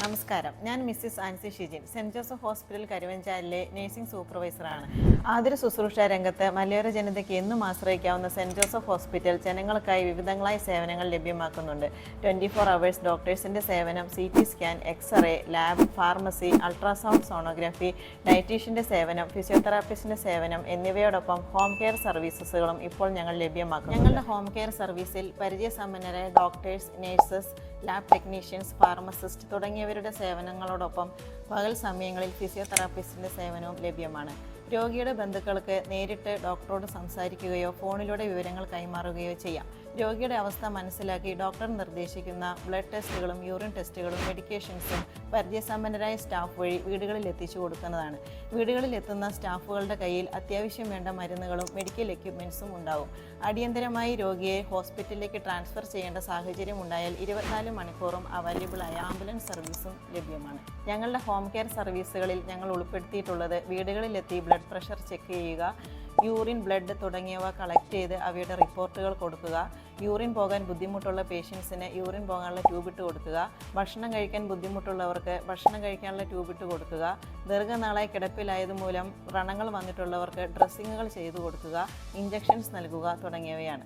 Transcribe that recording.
നമസ്കാരം, ഞാൻ Mrs Ancy Shijin, Saint Joseph Hospital കരുവഞ്ചാലിലെ നഴ്സിംഗ് സൂപ്പർവൈസറാണ്. ആതുര ശുശ്രൂഷ രംഗത്ത് മലയോര ജനതയ്ക്ക് എന്നും ആശ്രയിക്കാവുന്ന സെൻറ് ജോസഫ് ഹോസ്പിറ്റൽ ജനങ്ങൾക്കായി വിവിധങ്ങളായ സേവനങ്ങൾ ലഭ്യമാക്കുന്നുണ്ട്. 24 hours ഡോക്ടേഴ്സിൻ്റെ സേവനം, CT scan, x ray, lab, pharmacy, ultrasound sonography, ഡയറ്റീഷ്യൻ്റെ സേവനം, ഫിസിയോതെറാപ്പിസ്റ്റിൻ്റെ സേവനം എന്നിവയോടൊപ്പം ഹോം കെയർ സർവീസസുകളും ഇപ്പോൾ ഞങ്ങൾ ലഭ്യമാക്കുന്നു. ഞങ്ങളുടെ ഹോം കെയർ സർവീസിൽ പരിചയസമ്പന്നരായ doctors, nurses, lab technicians, pharmacist തുടങ്ങിയവരുടെ സേവനങ്ങളോടൊപ്പം പകൽ സമയങ്ങളിൽ ഫിസിയോതെറാപ്പിസ്റ്റിൻ്റെ സേവനവും ലഭ്യമാണ്. രോഗിയുടെ ബന്ധുക്കൾക്ക് നേരിട്ട് ഡോക്ടറോട് സംസാരിക്കുകയോ ഫോണിലൂടെ വിവരങ്ങൾ കൈമാറുകയോ ചെയ്യാം. രോഗിയുടെ അവസ്ഥ മനസ്സിലാക്കി ഡോക്ടർ നിർദ്ദേശിക്കുന്ന ബ്ലഡ് ടെസ്റ്റുകളും യൂറിൻ ടെസ്റ്റുകളും മെഡിക്കേഷൻസും പരിചയസമ്പന്നരായ സ്റ്റാഫ് വഴി വീടുകളിൽ എത്തിച്ചു കൊടുക്കുന്നതാണ്. വീടുകളിൽ എത്തുന്ന സ്റ്റാഫുകളുടെ കയ്യിൽ അത്യാവശ്യം വേണ്ട മരുന്നുകളും മെഡിക്കൽ എക്യുപ്മെൻറ്റ്സും ഉണ്ടാവും. അടിയന്തരമായി രോഗിയെ ഹോസ്പിറ്റലിലേക്ക് ട്രാൻസ്ഫർ ചെയ്യേണ്ട സാഹചര്യം ഉണ്ടായാൽ 24 മണിക്കൂറും അവൈലബിളായ ആംബുലൻസ് സർവീസും ലഭ്യമാണ്. ഞങ്ങളുടെ ഹോം കെയർ സർവീസുകളിൽ ഞങ്ങൾ ഉൾപ്പെടുത്തിയിട്ടുള്ളത് വീടുകളിലെത്തി ബ്ലഡ് പ്രഷർ ചെക്ക് ചെയ്യുക, യൂറിൻ, ബ്ലഡ് തുടങ്ങിയവ കളക്ട് ചെയ്ത് അവയുടെ റിപ്പോർട്ടുകൾ കൊടുക്കുക, യൂറിൻ പോകാൻ ബുദ്ധിമുട്ടുള്ള പേഷ്യൻസിന് യൂറിൻ പോകാനുള്ള ട്യൂബിട്ട് കൊടുക്കുക, ഭക്ഷണം കഴിക്കാൻ ബുദ്ധിമുട്ടുള്ളവർക്ക് ഭക്ഷണം കഴിക്കാനുള്ള ട്യൂബിട്ട് കൊടുക്കുക, ദീർഘനാളായി കിടപ്പിലായതുമൂലം വ്രണങ്ങൾ വന്നിട്ടുള്ളവർക്ക് ഡ്രസ്സിങ്ങുകൾ ചെയ്തു കൊടുക്കുക, ഇഞ്ചക്ഷൻസ് നൽകുക തുടങ്ങിയവയാണ്.